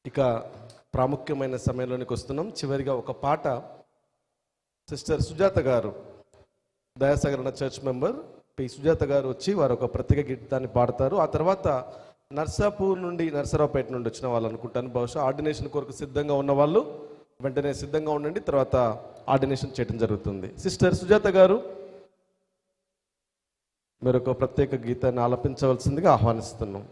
ఇక ప్రాముఖ్యమైన సమయంలోనికి వస్తున్నాం. చివరిగా ఒక పాట సిస్టర్ సుజాత గారు, దయాసాగరణ చర్చ్ మెంబర్ పి సుజాత గారు వచ్చి వారు ఒక ప్రత్యేక గీతాన్ని పాడతారు. ఆ తర్వాత నర్సాపూర్ నుండి, నర్సరావుపేట నుండి వచ్చిన వాళ్ళు అనుకుంటాను, బహుశా ఆర్డినేషన్ కొరకు సిద్ధంగా ఉన్న వాళ్ళు వెంటనే సిద్ధంగా ఉండండి, తర్వాత ఆర్డినేషన్ చేయడం జరుగుతుంది. సిస్టర్ సుజాత గారు, మీరు ఒక ప్రత్యేక గీతాన్ని ఆలపించవలసిందిగా ఆహ్వానిస్తున్నాం.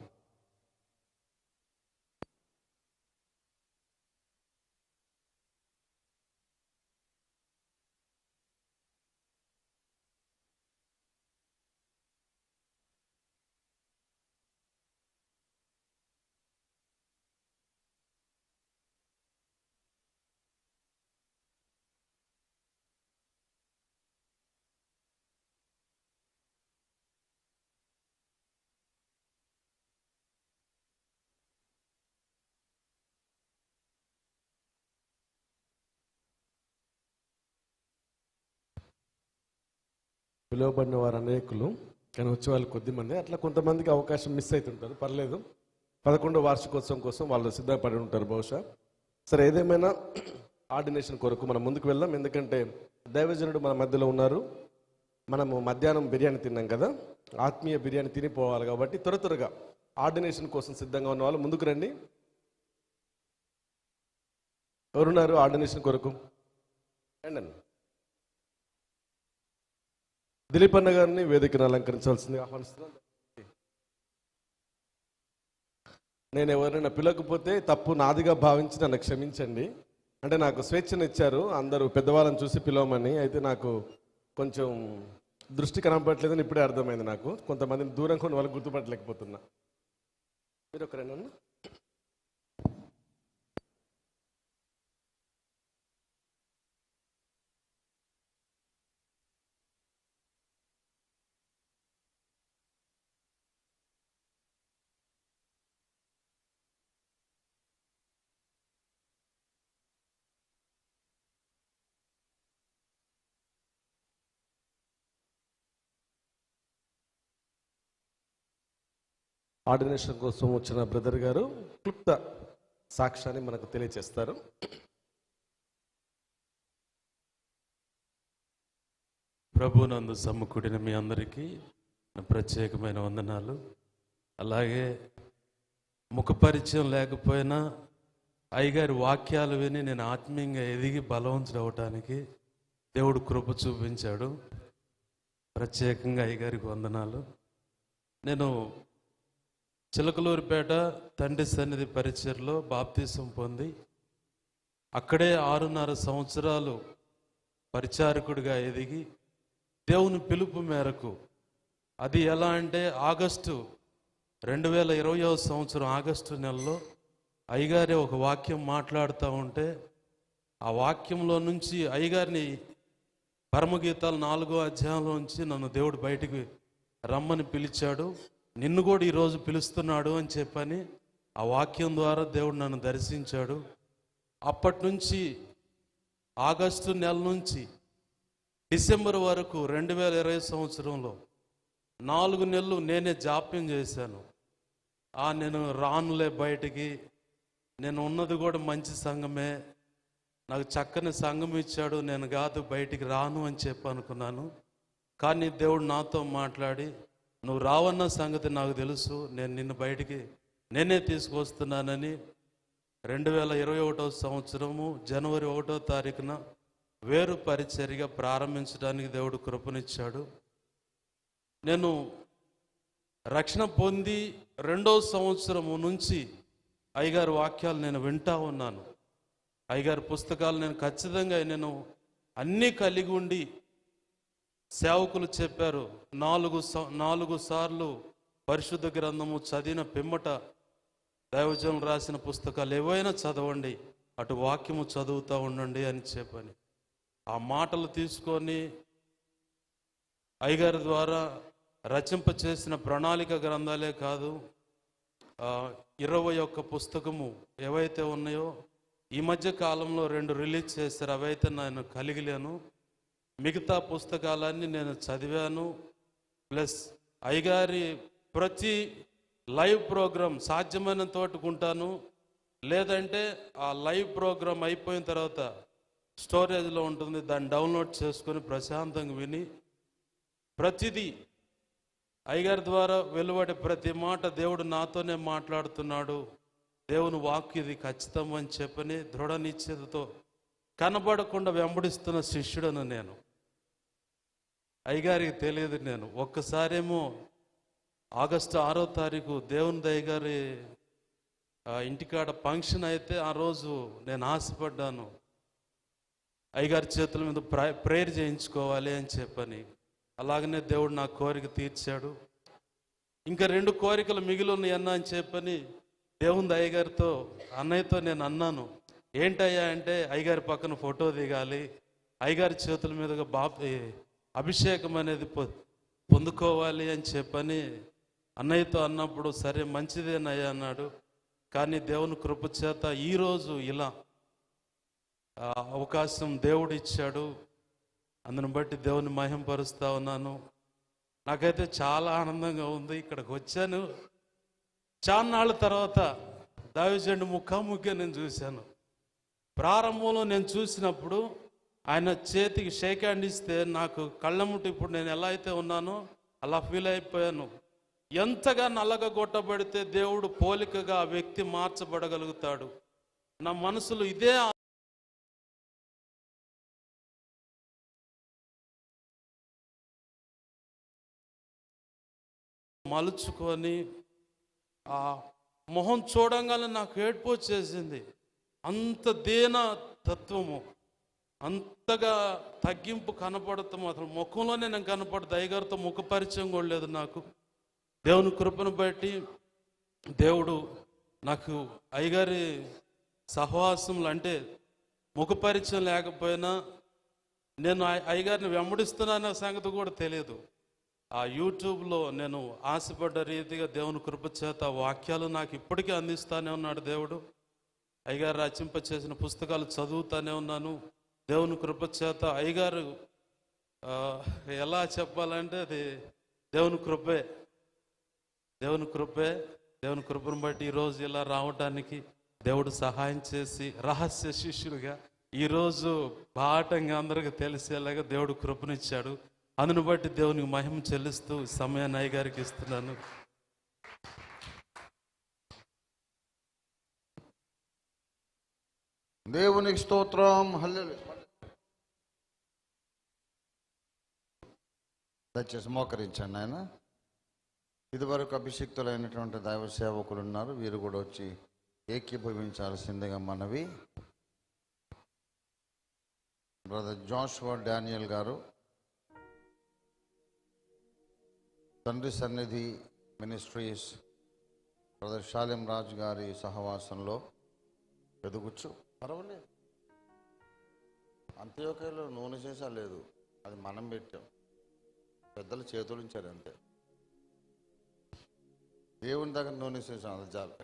పిలువబడిన వారు అనేకులు, కానీ వచ్చే వాళ్ళు కొద్దిమంది. అట్లా కొంతమందికి అవకాశం మిస్ అవుతుంటారు, పర్లేదు. 11వ వార్షికోత్సవం కోసం వాళ్ళు సిద్ధపడి ఉంటారు బహుశా. సరే, ఏదేమైనా ఆర్డినేషన్ కొరకు మనం ముందుకు వెళ్దాం. ఎందుకంటే దైవజనుడు మన మధ్యలో ఉన్నారు. మనము మధ్యాహ్నం బిర్యానీ తిన్నాం కదా, ఆత్మీయ బిర్యానీ తినిపోవాలి. కాబట్టి త్వరగా ఆర్డినేషన్ కోసం సిద్ధంగా ఉన్న వాళ్ళు ముందుకు రండి. ఎవరున్నారు ఆర్డినేషన్ కొరకు? రండి. దిలీప్ అన్న గారిని వేదికను అలంకరించవలసింది ఆహ్వానిస్తున్నాను. నేను ఎవరైనా పిలవకపోతే తప్పు నాదిగా భావించి నన్ను క్షమించండి. అంటే నాకు స్వేచ్ఛనిచ్చారు అందరూ పెద్దవాళ్ళని చూసి పిలవమని. అయితే నాకు కొంచెం దృష్టి కనపడలేదని ఇప్పుడే అర్థమైంది. నాకు కొంతమందిని దూరంగా ఉన్న వాళ్ళు గుర్తుపట్టలేకపోతున్నా. మీరు ఒకరేనన్నా? ఆర్డినేషన్ కోసం వచ్చిన బ్రదర్ గారు క్లుప్త సాక్ష్యాన్ని మనకు తెలియజేస్తారు. ప్రభునందు సమ్ముకుడిన మీ అందరికీ ప్రత్యేకమైన వందనాలు. అలాగే ముఖపరిచయం లేకపోయినా అయ్యగారి వాక్యాలు విని నేను ఆత్మీయంగా ఎదిగి బలవంతుడు అవటానికి దేవుడు కృప చూపించాడు. ప్రత్యేకంగా అయ్యగారికి వందనాలు. నేను చిలకలూరిపేట తండ్రి సన్నిధి పరిచర్లో బాప్తీసం పొంది అక్కడే 6.5 సంవత్సరాలు పరిచారకుడిగా ఎదిగి దేవుని పిలుపు మేరకు, అది ఎలా అంటే ఆగస్టు 2020వ సంవత్సరం ఆగస్టు నెలలో అయ్యగారి ఒక వాక్యం మాట్లాడుతూ ఉంటే ఆ వాక్యంలో నుంచి అయ్యగారిని పరమగీతాలు 4వ అధ్యాయంలో నుంచి నన్ను దేవుడు బయటికి రమ్మని పిలిచాడు. నిన్ను కూడా ఈరోజు పిలుస్తున్నాడు అని చెప్పని ఆ వాక్యం ద్వారా దేవుడు నన్ను దర్శించాడు. అప్పటి నుంచి ఆగస్టు నెల నుంచి డిసెంబర్ వరకు 2020 సంవత్సరంలో 4 నెలలు నేనే జాప్యం చేశాను. నేను రానులే బయటికి, నేను ఉన్నది కూడా మంచి సంఘమే, నాకు చక్కని సంఘం ఇచ్చాడు, నేను కాదు బయటికి రాను అని చెప్పి అనుకున్నాను. కానీ దేవుడు నాతో మాట్లాడి, నువ్వు రావన్న సంగతి నాకు తెలుసు, నేను నిన్ను బయటికి నేనే తీసుకొస్తున్నానని 2021వ సంవత్సరము జనవరి 1వ తారీఖున వేరు పరిచర్యగా ప్రారంభించడానికి దేవుడు కృపనిచ్చాడు. నేను రక్షణ పొంది 2వ సంవత్సరము నుంచి అయ్యగారి వాక్యాలు నేను వింటా ఉన్నాను. అయ్యగారి పుస్తకాలు నేను ఖచ్చితంగా అన్నీ కలిగి ఉండి, సేవకులు చెప్పారు 4 సార్లు పరిశుద్ధ గ్రంథము చదివిన పిమ్మట దైవజనులు రాసిన పుస్తకాలు ఏవైనా చదవండి, అటు వాక్యము చదువుతూ ఉండండి అని చెప్పని ఆ మాటలు తీసుకొని అయ్యగారి ద్వారా రచింప చేసిన ప్రణాళిక గ్రంథాలే కాదు, 21 పుస్తకము ఏవైతే ఉన్నాయో ఈ మధ్య కాలంలో 2 రిలీజ్ చేశారు, అవైతే నేను కలిగిలేను. మిగతా పుస్తకాలన్నీ నేను చదివాను. ప్లస్ అయ్యగారి ప్రతి లైవ్ ప్రోగ్రాం సాధ్యమైనంత వరకు ఉంటాను. లేదంటే ఆ లైవ్ ప్రోగ్రామ్ అయిపోయిన తర్వాత స్టోరేజ్లో ఉంటుంది, దాన్ని డౌన్లోడ్ చేసుకొని ప్రశాంతంగా విని ప్రతిదీ అయ్యగారి ద్వారా వెలువడే ప్రతి మాట దేవుడు నాతోనే మాట్లాడుతున్నాడు, దేవుని వాక్కు ఇది ఖచ్చితం అని చెప్పని దృఢ నిశ్చయతతో కనబడకుండా వెంబడిస్తున్న శిష్యుడను నేను. అయ్యగారికి తెలియదు. నేను ఒక్కసారేమో ఆగస్టు 6వ తారీఖు దేవుని దయ్యగారి ఇంటికాడ ఫంక్షన్ అయితే ఆ రోజు నేను ఆశపడ్డాను, అయ్యగారి చేతుల మీద ప్రేయర్ చేయించుకోవాలి అని చెప్పని. అలాగనే దేవుడు నా కోరిక తీర్చాడు. ఇంకా 2 కోరికలు మిగిలి ఉన్నాయి అన్న అని చెప్పని దేవుని అయ్యగారితో అన్నయ్యతో నేను అన్నాను. ఏంటయ్యా అంటే, అయ్యగారి పక్కన ఫోటో దిగాలి, అయ్యగారి చేతుల మీదుగా అభిషేకం అనేది పొందుకోవాలి అని చెప్పని అన్నయ్యతో అన్నప్పుడు, సరే మంచిదేనయ్యా అన్నాడు. కానీ దేవుని కృప చేత ఈరోజు ఇలా అవకాశం దేవుడు ఇచ్చాడు. అందుని బట్టి దేవుని మహింపరుస్తూ ఉన్నాను. నాకైతే చాలా ఆనందంగా ఉంది. ఇక్కడికి వచ్చాను, చాన్నాళ్ళ తర్వాత దైవజనుడి ముఖాముఖిగా నేను చూశాను. ప్రారంభంలో నేను చూసినప్పుడు ఆయన చేతికి షేక్ హ్యాండ్ ఇస్తే నాకు కళ్ళముట్టి ఇప్పుడు నేను ఎలా అయితే ఉన్నానో అలా ఫీల్ అయిపోయాను. ఎంతగా నల్లగొట్టబడితే దేవుడు పోలికగా ఆ వ్యక్తి మార్చబడగలుగుతాడు. నా మనసులో ఇదే మలుచుకొని ఆ మొహం చూడంగానే నాకు ఏడ్పు వచ్చేసింది. అంత దీన తత్వము, అంతగా తగ్గింపు కనపడతాము. అసలు ముఖంలోనే నేను కనపడదు. అయ్యగారితో ముఖ పరిచయం కూడా లేదు నాకు. దేవుని కృపను బట్టి దేవుడు నాకు అయ్యగారి సహవాసంలో, అంటే ముఖ పరిచయం లేకపోయినా నేను అయ్యగారిని వెంబడిస్తున్నాన సంగతి కూడా తెలియదు. ఆ యూట్యూబ్లో నేను ఆశపడ్డ రీతిగా దేవుని కృప చేత వాక్యాలు నాకు ఇప్పటికీ అందిస్తానే ఉన్నాడు దేవుడు. అయ్యగారు రచింప చేసిన పుస్తకాలు చదువుతానే ఉన్నాను. దేవుని కృప చేత అయ్యగారు ఎలా చెప్పాలంటే అది దేవుని కృపే, దేవుని కృపే. దేవుని కృపను బట్టి ఈరోజు ఇలా రావడానికి దేవుడు సహాయం చేసి రహస్య శిష్యుడిగా ఈరోజు బాటంగా అందరికీ తెలిసేలాగా దేవుడు కృపనిచ్చాడు. అందును బట్టి దేవునికి మహిమ చెల్లిస్తూ సమయాన్ని అయ్యగారికి ఇస్తున్నాను. దేవునికి స్తోత్రం. హల్లెలూయా. దయచేసి మోకరించండి. ఆయన ఇదివరకు అభిషిక్తులైనటువంటి దైవ సేవకులు ఉన్నారు, వీరు కూడా వచ్చి ఏకీభవించాల్సిందిగా మనవి. బ్రదర్ జాషువా డానియల్ గారు తండ్రి సన్నిధి మినిస్ట్రీస్ బ్రదర్ షాలిం రాజ్ గారి సహవాసంలో ఎదుగుచ్చు. పర్వాలేదు, అంత్యోకయలో నూనె చేసా లేదు, అది మనం పెట్టాం, పెద్దలు చేతులు ఉంచారు అంతే. దేవుని దగ్గర నూనె చేసాం, అది చాలు.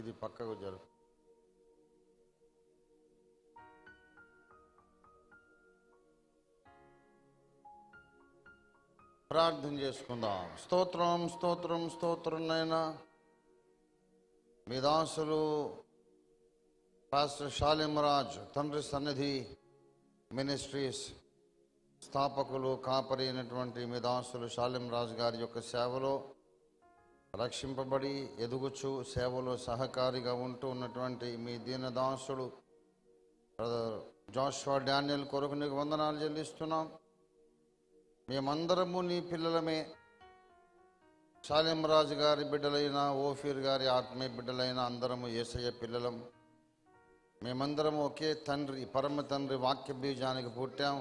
ఇది పక్కకు జరుగు. ప్రార్థన చేసుకుందాం. స్తోత్రం స్తోత్రం స్తోత్రం నైనా మీ దాసులు పాస్టర్ షాలిం రాజ్ తండ్రి సన్నిధి మినిస్ట్రీస్ స్థాపకులు కాపరి అయినటువంటి మీ దాసులు షాలిం రాజ్ గారి యొక్క సేవలో రక్షింపబడి ఎదుగుచు సేవలో సహకారిగా ఉంటూ ఉన్నటువంటి మీ దీనదాసుడు బ్రదర్ జాషువా డానియల్ కొరకు నీకు వందనాలు చెల్లిస్తున్నాం. మేమందరము నీ పిల్లలమే. షాలిం రాజు గారి బిడ్డలైన, ఓఫీర్ గారి ఆత్మీయ బిడ్డలైన అందరము యేసయ్య పిల్లలం. మేమందరము ఒకే తండ్రి, పరమ తండ్రి వాక్య బీజానికి పుట్టాం.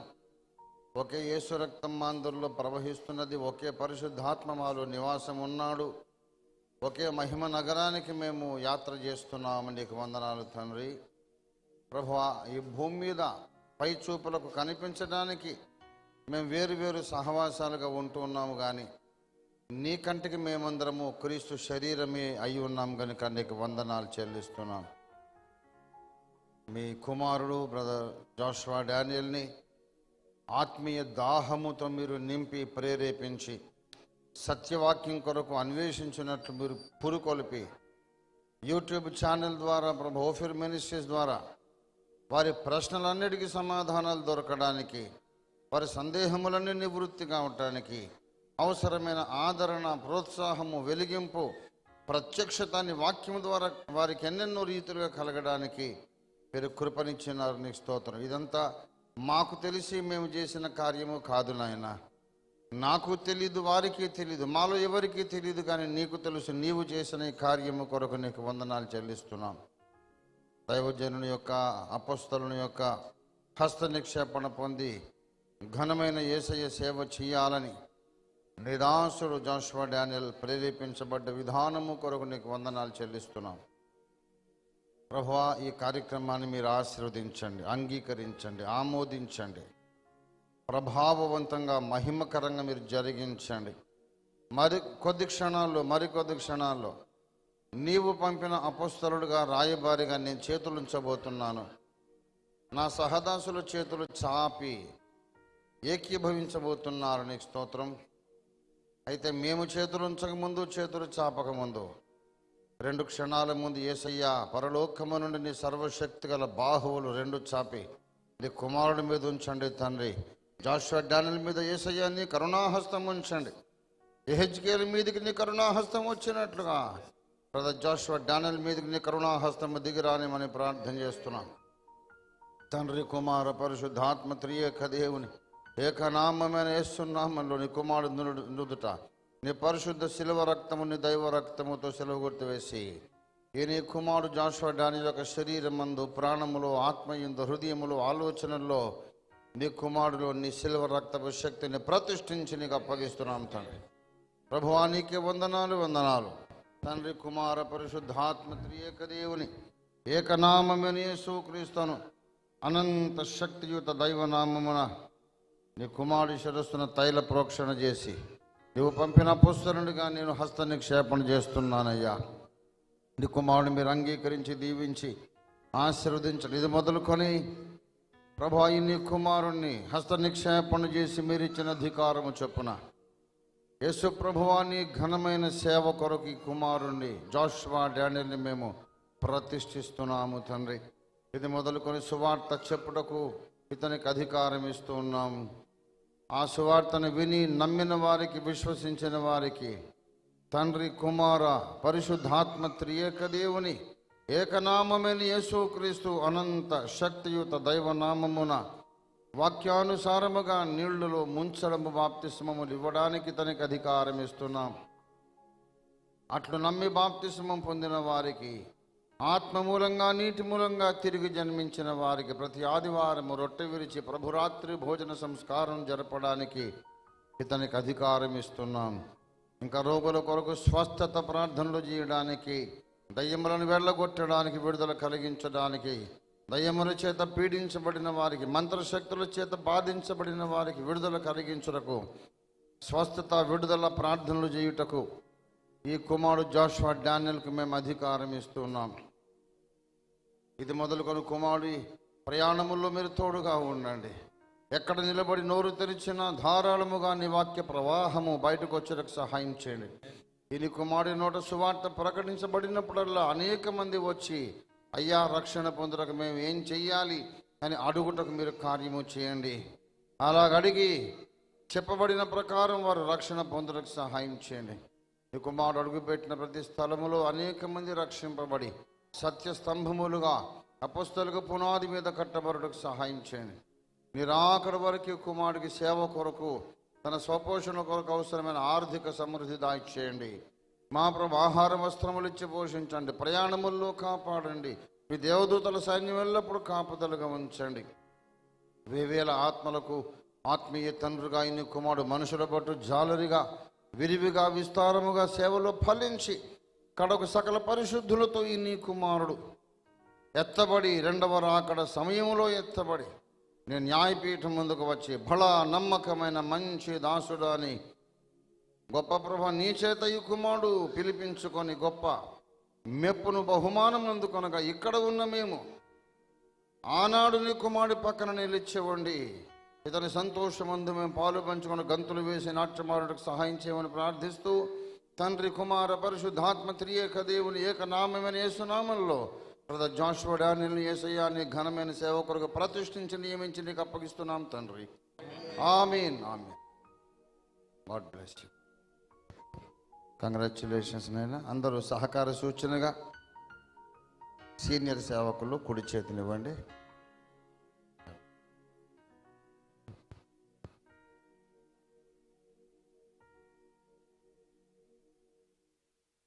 ఒకే యేసు రక్తం మా అందరిలో ప్రవహిస్తున్నది. ఒకే పరిశుద్ధాత్మ మాలో నివాసం ఉన్నాడు. ఒకే మహిమ నగరానికి మేము యాత్ర చేస్తున్నాము. నీకు వందనాలు తండ్రి. ప్రభువా, ఈ భూమి మీద పై చూపులకు కనిపించడానికి మేము వేరు వేరు సహవాసాలుగా ఉంటూ ఉన్నాము, కానీ నీ కంటికి మేమందరము క్రీస్తు శరీరమే అయి ఉన్నాం కనుక నీకు వందనాలు చెల్లిస్తున్నాం. మీ కుమారుడు బ్రదర్ జాషువా డానియల్ని ఆత్మీయ దాహముతో మీరు నింపి ప్రేరేపించి సత్యవాక్యం కొరకు అన్వేషించినట్లు మీరు పురుకొల్పి యూట్యూబ్ ఛానల్ ద్వారా ప్రభు ఓఫీర్ మినిస్ట్రీస్ ద్వారా వారి ప్రశ్నలన్నిటికీ సమాధానాలు దొరకడానికి, వారి సందేహములన్నీ నివృత్తి కావటానికి అవసరమైన ఆదరణ, ప్రోత్సాహము, వెలిగింపు, ప్రత్యక్షతాన్ని వాక్యం ద్వారా వారికి ఎన్నెన్నో రీతులుగా కలగడానికి మీరు కృపనిచ్చినారు. నీకు స్తోత్రం. ఇదంతా మాకు తెలిసి మేము చేసిన కార్యము కాదు నాయన. నాకు తెలీదు, వారికి తెలీదు, మాలో ఎవరికి తెలీదు, కానీ నీకు తెలుసు. నీవు చేసిన ఈ కార్యము కొరకు నీకు వందనాలు చెల్లిస్తున్నాం. దైవజనుని యొక్క, అపొస్తలుని యొక్క హస్త నిక్షేపణ పొంది ఘనమైన యేసయ్య సేవ చేయాలని నిదాసుడు జాషువా డానియల్ ప్రేరేపించబడ్డ విధానము కొరకు నీకు వందనాలు చెల్లిస్తున్నాం. ప్రభువా, ఈ కార్యక్రమాన్ని మీరు ఆశీర్వదించండి, అంగీకరించండి, ఆమోదించండి. ప్రభావవంతంగా, మహిమకరంగా మీరు జరిగించండి. మరికొద్ది క్షణాల్లో నీవు పంపిన అపొస్తలుడుగా, రాయబారిగా నేను చేతులుంచబోతున్నాను. నా సహదాసుల చేతులు చాపి ఏకీభవించబోతున్నారు. నీకు స్తోత్రం. అయితే మేము చేతులుంచకముందు, చేతులు చాపకముందు 2 క్షణాల ముందు యేసయ్య పరలోకము నుండి నీ సర్వశక్తి గల బాహువులు 2 చాపి నీ కుమారుడి మీద ఉంచండి తండ్రి. జాషువా డానియల్ మీద యేసయ్య నీ కరుణాహస్తం ఉంచండి. యెహెజ్కేలు మీదికి నీ కరుణాహస్తం వచ్చినట్లుగా బ్రదర్ జాషువా డానియల్ మీదకి నీ కరుణాహస్తం దిగిరానిమని ప్రార్థన చేస్తున్నాం. తండ్రి, కుమార, పరిశుద్ధాత్మ త్రియేక దేవుని ఏకనామమైన యేసునామములో నీ కుమారుడు నుదుట నీ పరిశుద్ధ శిలువ రక్తము, నీ దైవ రక్తముతో సెలవు గుర్తు వేసి ఈ నీ కుమారుడు జాషువా డానియల్ యొక్క శరీరమందు, ప్రాణములో, ఆత్మయందు, హృదయములో, ఆలోచనల్లో నీ కుమారుడు నీ శిలువ రక్తపు శక్తిని ప్రతిష్ఠించి నీకు అప్పగిస్తున్నాం తండ్రి. ప్రభువా, నీకే వందనాలు. తండ్రి, కుమార, పరిశుద్ధాత్మ త్రియేక దేవుని ఏకనామమైన యేసుక్రీస్తును అనంత శక్తియుత దైవనామమున నీ కుమారుడి శిరస్సున తైల ప్రోక్షణ చేసి నువ్వు పంపిన అపొస్తలునిగా నేను హస్త నిక్షేపణ చేస్తున్నానయ్యా. నీ కుమారుడిని మీరు అంగీకరించి, దీవించి, ఆశీర్వదించండి. ఇది మొదలుకొని ప్రభువా, ఈ నీ కుమారుణ్ణి హస్త నిక్షేపణ చేసి మీరు ఇచ్చిన అధికారము చొప్పున యేసు ప్రభువా, నీ ఘనమైన సేవ కొరకు ఈ కుమారుణ్ణి జాషువా డానియల్ని మేము ప్రతిష్ఠిస్తున్నాము తండ్రి. ఇది మొదలుకొని సువార్త చెప్పుటకు ఇతనికి అధికారం ఇస్తూ ఉన్నాం. ఆ సువార్తను విని నమ్మిన వారికి, విశ్వసించిన వారికి తండ్రి, కుమార, పరిశుద్ధాత్మ త్రియేక దేవుని ఏకనామమైన యేసుక్రీస్తు అనంత శక్తియుత దైవనామమున వాక్యానుసారముగా నీళ్లలో ముంచడము, బాప్తిస్మములు ఇవ్వడానికి తనకి అధికారం ఇస్తున్నాం. అట్లు నమ్మి బాప్తిస్మం పొందిన వారికి, ఆత్మ మూలంగా, నీటి మూలంగా తిరిగి జన్మించిన వారికి ప్రతి ఆదివారము రొట్టె విరిచి ప్రభురాత్రి భోజన సంస్కారం జరపడానికి ఇతనికి అధికారం ఇస్తున్నాం. ఇంకా రోగుల కొరకు స్వస్థత ప్రార్థనలు చేయడానికి, దయ్యములను వెళ్ళగొట్టడానికి, విడుదల కలిగించడానికి, దయ్యముల చేత పీడించబడిన వారికి, మంత్రశక్తుల చేత బాధించబడిన వారికి విడుదల కలిగించుటకు, స్వస్థత, విడుదల ప్రార్థనలు చేయుటకు ఈ కుమారుడు జాషువా డానియల్కు మేము అధికారం ఇస్తున్నాం. ఇది మొదలుకొని కుమారుడి ప్రయాణముల్లో మీరు తోడుగా ఉండండి. ఎక్కడ నిలబడి నోరు తెరిచినా ధారాళముగా నీ వాక్య ప్రవాహము బయటకు వచ్చేటకు సహాయం చేయండి. ఈ కుమారుడి నోట సువార్త ప్రకటించబడినప్పుడల్లా అనేక మంది వచ్చి అయ్యా, రక్షణ పొందుటకు మేము ఏం చెయ్యాలి అని అడుగుటకు మీరు కార్యము చేయండి. అలాగడిగి చెప్పబడిన ప్రకారం వారు రక్షణ పొందుటకు సహాయం చేయండి. ఈ కుమారుడు అడుగుపెట్టిన ప్రతి స్థలములో అనేక మంది రక్షింపబడి సత్య స్తంభములుగా అపొస్తలుగా పునాది మీద కట్టబడుటకు సహాయం చేయండి. నిరాకడ వరకు కుమారుడికి సేవ కొరకు, తన స్వపోషణ కొరకు అవసరమైన ఆర్థిక సమృద్ధి దాయిచేయండి. మా ప్రభు ఆహార వస్త్రములు ఇచ్చి పోషించండి. ప్రయాణముల్లో కాపాడండి. మీ దేవదూతల సైన్యం ఎల్లప్పుడూ కాపుదలుగా ఉంచండి. వేవేల ఆత్మలకు ఆత్మీయ తండ్రిగా ఇన్ని కుమారుడు మనుషుల పట్టు జాలరిగా, విరివిగా, విస్తారముగా సేవలో ఫలించి కడకు సకల పరిశుద్ధులతో ఈ నీ కుమారుడు ఎత్తబడి, 2వ రాకడ సమయంలో ఎత్తబడి నేను న్యాయపీఠం ముందుకు వచ్చి బలా నమ్మకమైన మంచి దాసుడా అని గొప్ప ప్రభ నీ చేత ఈ కుమారుడు పిలిపించుకొని గొప్ప మెప్పును, బహుమానం అందుకొనగా ఇక్కడ ఉన్న మేము ఆనాడు నీ కుమారుడి పక్కన నిలిచేవండి ఇతని సంతోషమందు మేము పాలు పంచుకుని గంతులు వేసి నాట్యమారుడికి సహాయం చేయమని ప్రార్థిస్తూ తండ్రి కుమార పరిశుద్ధాత్మ త్రియేక దేవుని ఏకనామమైన యేసునామంలో బ్రదర్ జాషువా డానియల్ని యేసయ్యా నీ ఘనమైన సేవకులకు ప్రతిష్ఠించి నియమించి నీకు అప్పగిస్తున్నాం తండ్రి. ఆమీన్ ఆమీన్. God bless you. కంగ్రాచ్యులేషన్స్ నైనా. అందరూ సహకార సూచనగా సీనియర్ సేవకులు కుడి చేతినివ్వండి.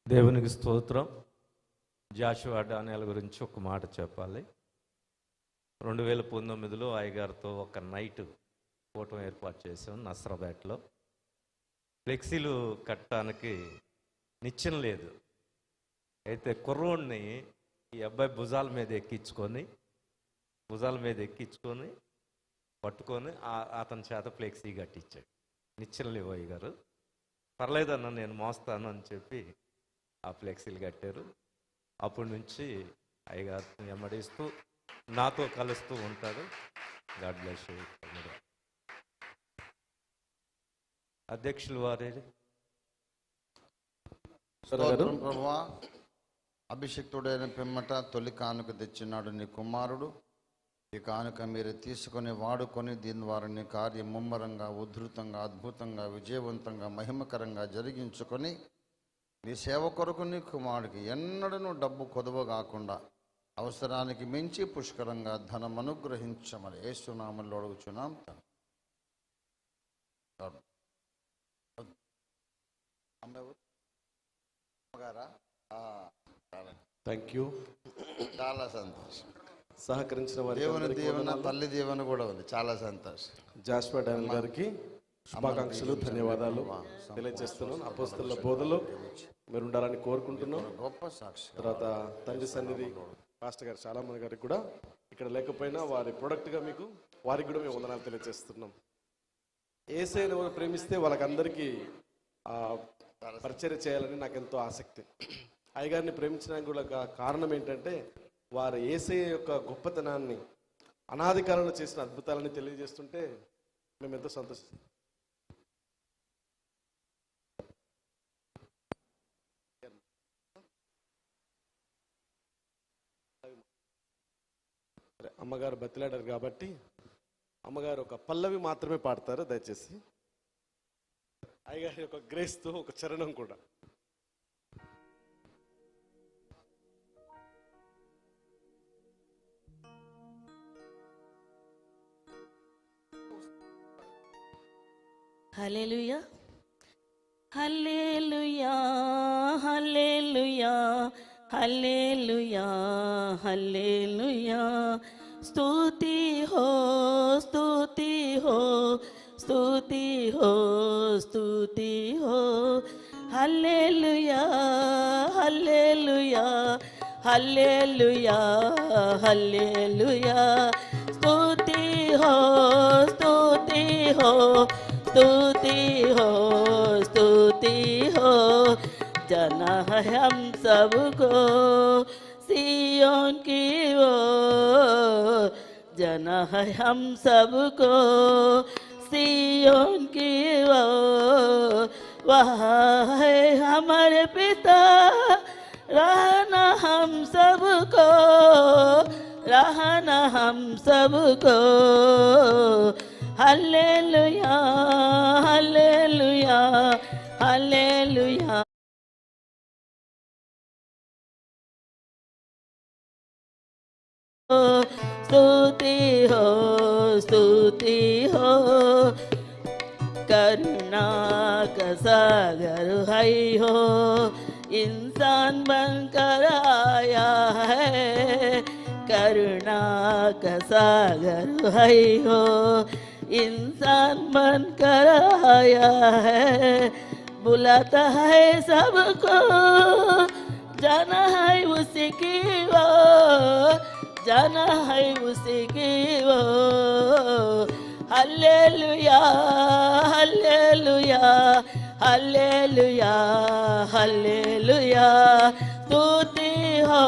దేవునికి స్తోత్రం. జాషువా డానియల్ గురించి ఒక మాట చెప్పాలి. 2019లో అయ్యగారితో ఒక నైట్ కూటం ఏర్పాటు చేసాం నస్రాబాద్లో. ఫ్లెక్సీలు కట్టడానికి నిచ్చెన లేదు. అయితే కుర్రోడిని ఈ అబ్బాయి భుజాల మీద ఎక్కించుకొని పట్టుకొని అతని చేత ఫ్లెక్సీ కట్టించాడు. నిచ్చెనలు లేవు అయ్యగారు. పర్లేదన్న నేను మోస్తాను అని చెప్పి ఆ ఫ్లెక్సీలు కట్టారు. అప్పటి నుంచి అయ్యగారిని వెంబడిస్తూ నాతో కలుస్తూ ఉంటాడు. God bless you. అధ్యక్షులు వారే. స్తోత్రం ప్రభువా. అభిషిక్తుడైన పిమ్మట తొలి కానుక తెచ్చినాడు నీ కుమారుడు. ఈ కానుక మీరు తీసుకొని వాడుకొని దీని ద్వారా నీ కార్యం ముమ్మరంగా, ఉద్ధృతంగా, అద్భుతంగా, విజయవంతంగా, మహిమకరంగా జరిగించుకొని నీ సేవ కొరకు నీ కుమారుడికి ఎన్నడూ డబ్బు కొదువ కాకుండా అవసరానికి మించి పుష్కలంగా ధనం అనుగ్రహించమని యేసునామములో అడుగుచున్నాం. Thank you. చాలా సంతోషం. సహకరించిన వారి దేవుని దీవెన, తల్లి దీవెన కూడా ఉంది. చాలా సంతోషం. జాషువా డానియల్ గారికి శుభాకాంక్షలు, ధన్యవాదాలు తెలియజేస్తున్నాను. అపోస్తలుల బోధలో మీరు ఉండాలని కోరుకుంటున్నాం. గొప్ప సాక్షి. తర్వాత తండ్రి సన్నిధి పాస్టర్ గారు చాలా మంది గారికి కూడా ఇక్కడ లేకపోయినా వారి ప్రొడక్ట్గా మీకు వారికి కూడా మేము వందనాలు తెలియజేస్తున్నాం. యేసయ్యను ఎవరు ప్రేమిస్తే వాళ్ళకందరికీ పరిచర్య చేయాలని నాకు ఎంతో ఆసక్తి. అయ్యగారిని ప్రేమించడానికి కూడా కారణం ఏంటంటే వారు యేసయ్య యొక్క గొప్పతనాన్ని, అనాది కాలంలో చేసిన అద్భుతాలని తెలియజేస్తుంటే మేము ఎంతో సంతోషిస్తాం. అమ్మగారు బతిలాడారు కాబట్టి అమ్మగారు ఒక పల్లవి మాత్రమే పాడతారు. దయచేసి అయ్యగారి యొక్క గ్రేస్తో ఒక చరణం కూడా. హల్లెలూయా హల్లెలూయా హల్లెలూయా హల్లెలూయా హల్లెలూయా. స్తుతి హో స్తుతి హో స్తుతి హో స్తుతి హో. హల్లెలూయా హల్లెలూయా హల్లెలూయా హల్లెలూయా. స్తుతి హో స్తుతి హో स्तुति हो स्तुति हो. जना है हम सबको सियोन की ओर, जना है हम सबको सियोन की ओर. वहाँ है हमारे पिता, रहना हम सबको, रहना हम सबको. హల్లెలూయా హల్లెలూయా హల్లెలూయా. స్తుతి హో స్తుతి హో. करुणा का सागर है हो, इंसान बनकर आया है. करुणा का सागर है हो, इंसान बनकर आया है. बुलाता है सबको, जाना है उसी की ओर, जाना है उसी की ओर. Hallelujah hallelujah hallelujah hallelujah. स्तुति हो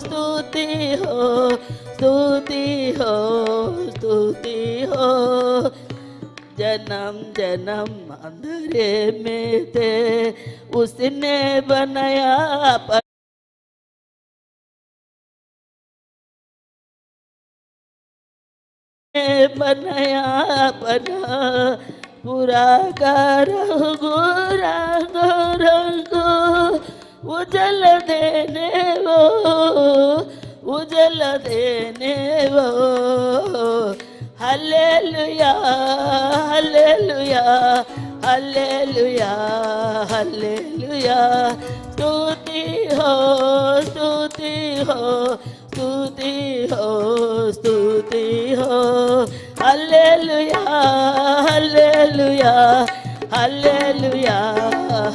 स्तुति हो स्तुति हो स्तुति हो। जन्म जन्म अंधेरे में थे, उसने बनाया बनाया अपना पूरा कर रंगो उजल देने वो उजल देने वो। Hallelujah hallelujah hallelujah hallelujah. स्तुति हो स्तुति हो स्तुति हो स्तुति हो। Hallelujah hallelujah hallelujah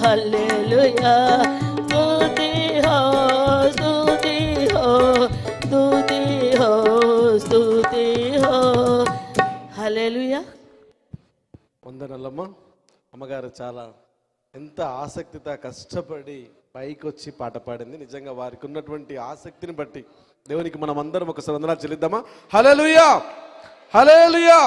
hallelujah. स्तुति हो स्तुति हो स्तुति हो स्तुति हो। हालेलुया। వందనాలమ్మ. అమ్మగారు చాలా ఎంత ఆసక్తితో కష్టపడి పైకి వచ్చి పాట పాడింది. నిజంగా వారికి ఉన్నటువంటి ఆసక్తిని బట్టి దేవునికి మనం అందరం ఒక వందనాలు చెల్లిద్దామా? హల్లెలూయా హల్లెలూయా.